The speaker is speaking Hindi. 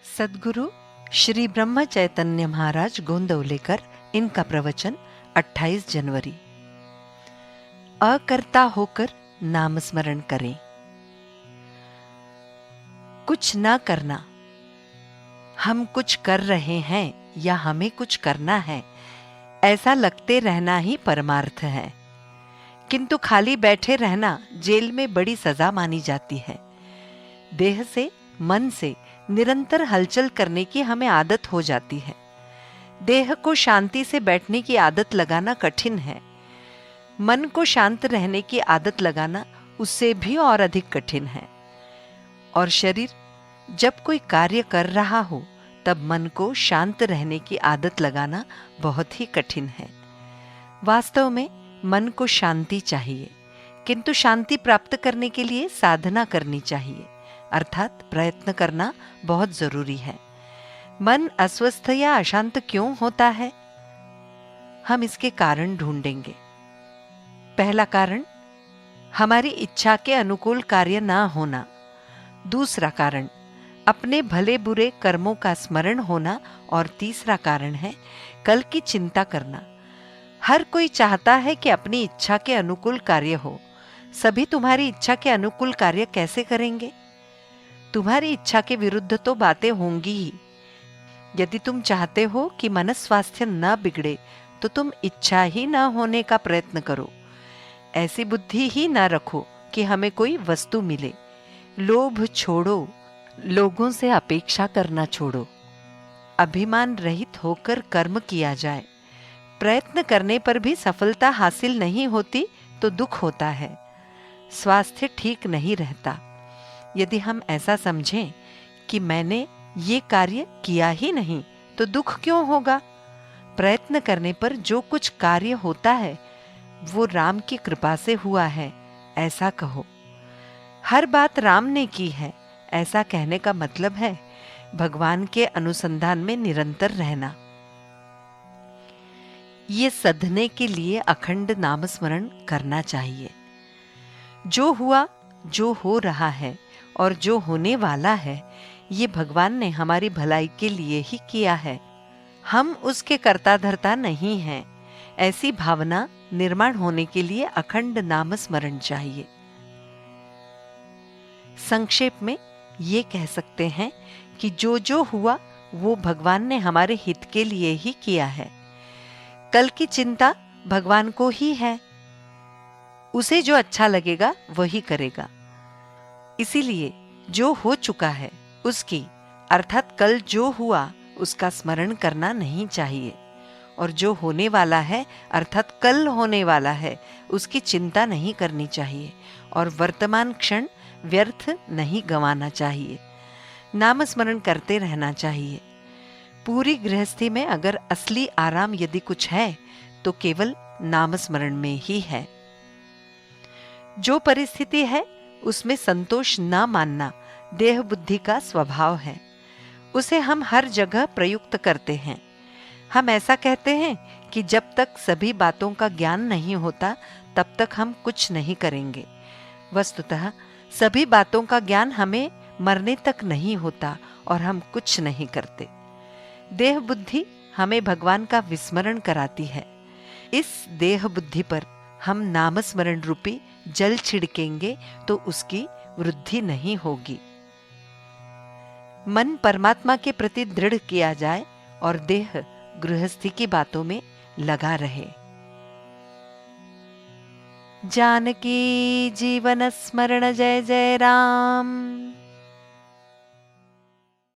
सद्गुरु श्री ब्रह्म चैतन्य महाराज गोंदवलेकर, इनका प्रवचन 28 जनवरी। अकर्ता होकर नाम स्मरण करें। कुछ न करना, हम कुछ कर रहे हैं या हमें कुछ करना है, ऐसा लगते रहना ही परमार्थ है। किंतु खाली बैठे रहना जेल में बड़ी सजा मानी जाती है। देह से, मन से निरंतर हलचल करने की हमें आदत हो जाती है। देह को शांति से बैठने की आदत लगाना कठिन है। मन को शांत रहने की आदत लगाना उससे भी और अधिक कठिन है। और शरीर जब कोई कार्य कर रहा हो तब मन को शांत रहने की आदत लगाना बहुत ही कठिन है। वास्तव में मन को शांति चाहिए, किंतु शांति प्राप्त करने के लिए साधना करनी चाहिए, अर्थात प्रयत्न करना बहुत जरूरी है। मन अस्वस्थ या अशांत क्यों होता है? हम इसके कारण ढूंढेंगे। पहला कारण, हमारी इच्छा के अनुकूल कार्य ना होना। दूसरा कारण, अपने भले बुरे कर्मों का स्मरण होना। और तीसरा कारण है कल की चिंता करना। हर कोई चाहता है कि अपनी इच्छा के अनुकूल कार्य हो। सभी तुम्हारी इच्छा के अनुकूल कार्य कैसे करेंगे? तुम्हारी इच्छा के विरुद्ध तो बातें होंगी ही। यदि तुम चाहते हो कि मन स्वास्थ्य न बिगड़े तो तुम इच्छा ही न होने का प्रयत्न करो। ऐसी बुद्धि ही न रखो कि हमें कोई वस्तु मिले। लोभ छोड़ो, लोगों से अपेक्षा करना छोड़ो। अभिमान रहित होकर कर्म किया जाए। प्रयत्न करने पर भी सफलता हासिल नहीं होती तो दुख होता है, स्वास्थ्य ठीक नहीं रहता। यदि हम ऐसा समझें कि मैंने ये कार्य किया ही नहीं तो दुख क्यों होगा? प्रयत्न करने पर जो कुछ कार्य होता है वो राम की कृपा से हुआ है, ऐसा कहो। हर बात राम ने की है, ऐसा कहने का मतलब है भगवान के अनुसंधान में निरंतर रहना। ये सधने के लिए अखंड नाम स्मरण करना चाहिए। जो हुआ, जो हो रहा है और जो होने वाला है, ये भगवान ने हमारी भलाई के लिए ही किया है। हम उसके कर्ता धर्ता नहीं हैं। ऐसी भावना निर्माण होने के लिए अखंड नाम स्मरण चाहिए। संक्षेप में ये कह सकते हैं कि जो जो हुआ वो भगवान ने हमारे हित के लिए ही किया है। कल की चिंता भगवान को ही है। उसे जो अच्छा लगेगा वही करेगा। इसीलिए जो हो चुका है उसकी, अर्थात कल जो हुआ उसका स्मरण करना नहीं चाहिए, और जो होने वाला है अर्थात कल होने वाला है उसकी चिंता नहीं करनी चाहिए, और वर्तमान क्षण व्यर्थ नहीं गंवाना चाहिए। नाम स्मरण करते रहना चाहिए। पूरी गृहस्थी में अगर असली आराम यदि कुछ है तो केवल नाम स्मरण में ही है। जो परिस्थिति है उसमें संतोष न मानना देह बुद्धि का स्वभाव है। उसे हम हर जगह प्रयुक्त करते हैं। हम ऐसा कहते हैं कि जब तक सभी बातों का ज्ञान नहीं होता तब तक हम कुछ नहीं करेंगे। वस्तुतः सभी बातों का ज्ञान हमें मरने तक नहीं होता और हम कुछ नहीं करते। देह बुद्धि हमें भगवान का विस्मरण कराती है। इस देह बुद्धि पर हम नाम स्मरण रूपी जल छिड़केंगे तो उसकी वृद्धि नहीं होगी। मन परमात्मा के प्रति दृढ़ किया जाए और देह गृहस्थी की बातों में लगा रहे। जानकी जीवन स्मरण जय जय राम।